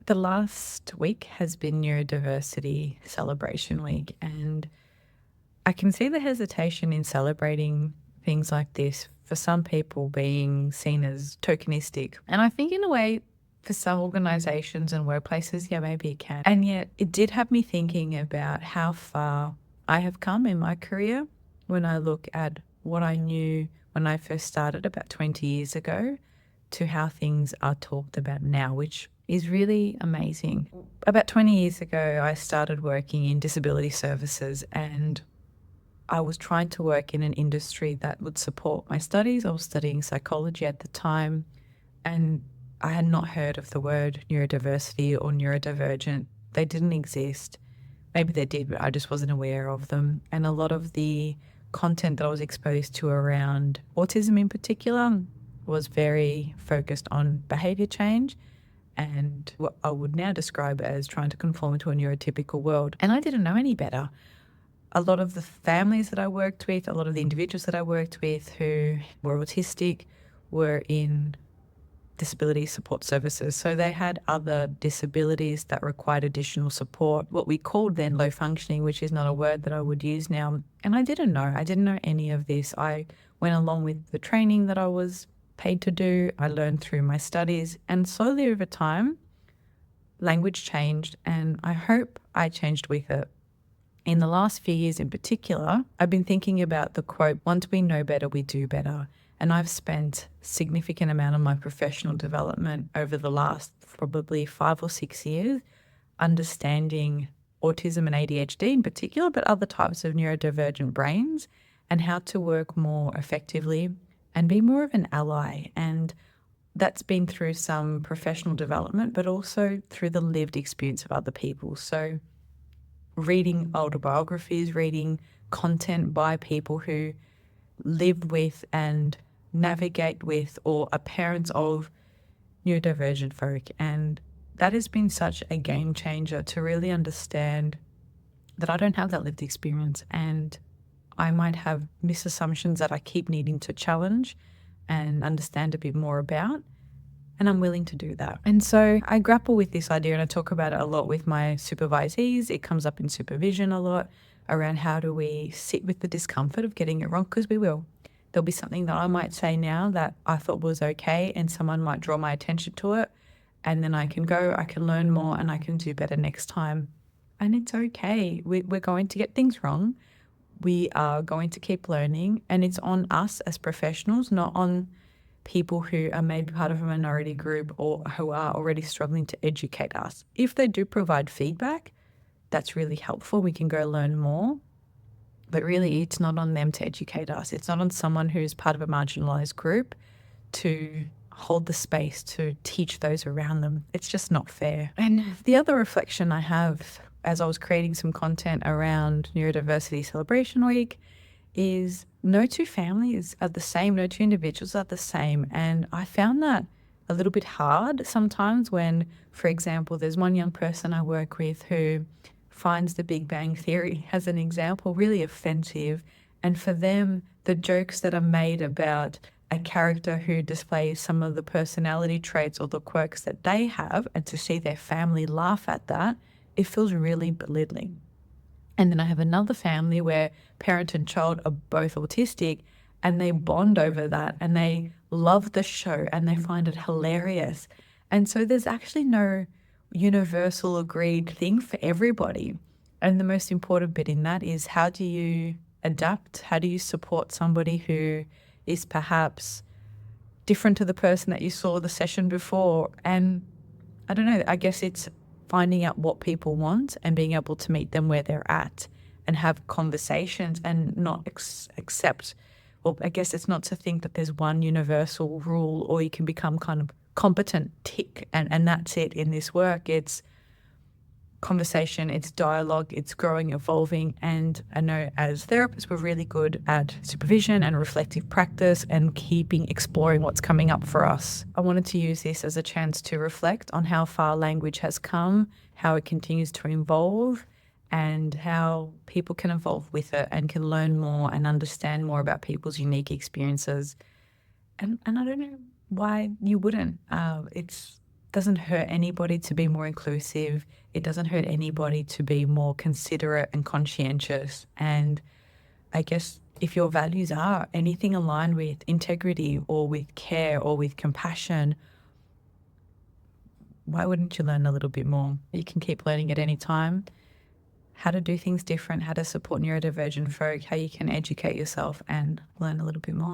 The last week has been Neurodiversity Celebration Week, and I can see the hesitation in celebrating things like this for some people being seen as tokenistic. And I think, in a way, for some organizations and workplaces, yeah, maybe it can. And yet, it did have me thinking about how far I have come in my career when I look at what I knew when I first started about 20 years ago to how things are talked about now, which is really amazing. About 20 years ago, I started working in disability services, and I was trying to work in an industry that would support my studies. I was studying psychology at the time, and I had not heard of the word neurodiversity or neurodivergent. They didn't exist. Maybe they did, but I just wasn't aware of them. And a lot of the content that I was exposed to around autism in particular was very focused on behavior change and what I would now describe as trying to conform to a neurotypical world. And I didn't know any better. A lot of the families that I worked with, a lot of the individuals that I worked with who were autistic were in disability support services. So they had other disabilities that required additional support, what we called then low functioning, which is not a word that I would use now. And I didn't know. I didn't know any of this. I went along with the training that I was paid to do. I learned through my studies. And slowly over time, language changed, and I hope I changed with it. In the last few years in particular, I've been thinking about the quote, once we know better, we do better. And I've spent significant amount of my professional development over the last probably 5 or 6 years understanding autism and ADHD in particular, but other types of neurodivergent brains, and how to work more effectively and be more of an ally. And that's been through some professional development, but also through the lived experience of other people. So reading autobiographies, reading content by people who live with and navigate with or are parents of neurodivergent folk. And that has been such a game changer to really understand that I don't have that lived experience, and I might have misassumptions that I keep needing to challenge and understand a bit more about. And I'm willing to do that. And so I grapple with this idea, and I talk about it a lot with my supervisees. It comes up in supervision a lot around how do we sit with the discomfort of getting it wrong, because we will. There'll be something that I might say now that I thought was okay, and someone might draw my attention to it. And then I can learn more, and I can do better next time. And it's okay. We're going to get things wrong. We are going to keep learning, and it's on us as professionals, not on people who are maybe part of a minority group or who are already struggling to educate us. If they do provide feedback, that's really helpful. We can go learn more. But really, it's not on them to educate us. It's not on someone who's part of a marginalised group to hold the space to teach those around them. It's just not fair. And the other reflection I have as I was creating some content around Neurodiversity Celebration Week is no two families are the same, no two individuals are the same. And I found that a little bit hard sometimes when, for example, there's one young person I work with who finds the Big Bang Theory, as an example, really offensive. And for them, the jokes that are made about a character who displays some of the personality traits or the quirks that they have, and to see their family laugh at that, it feels really belittling. And then I have another family where parent and child are both autistic, and they bond over that, and they love the show and they find it hilarious. And so there's actually no universal agreed thing for everybody. And the most important bit in that is, how do you adapt? How do you support somebody who is perhaps different to the person that you saw the session before? And I don't know, I guess it's finding out what people want and being able to meet them where they're at and have conversations and not accept, well, I guess it's not to think that there's one universal rule or you can become kind of competent tick and that's it in this work. It's conversation, it's dialogue, it's growing, evolving. And I know as therapists, we're really good at supervision and reflective practice and keeping exploring what's coming up for us. I wanted to use this as a chance to reflect on how far language has come, how it continues to evolve, and how people can evolve with it and can learn more and understand more about people's unique experiences. And I don't know why you wouldn't. It's doesn't hurt anybody to be more inclusive. It doesn't hurt anybody to be more considerate and conscientious. And I guess if your values are anything aligned with integrity or with care or with compassion, why wouldn't you learn a little bit more? You can keep learning at any time how to do things different, how to support neurodivergent folk, how you can educate yourself and learn a little bit more.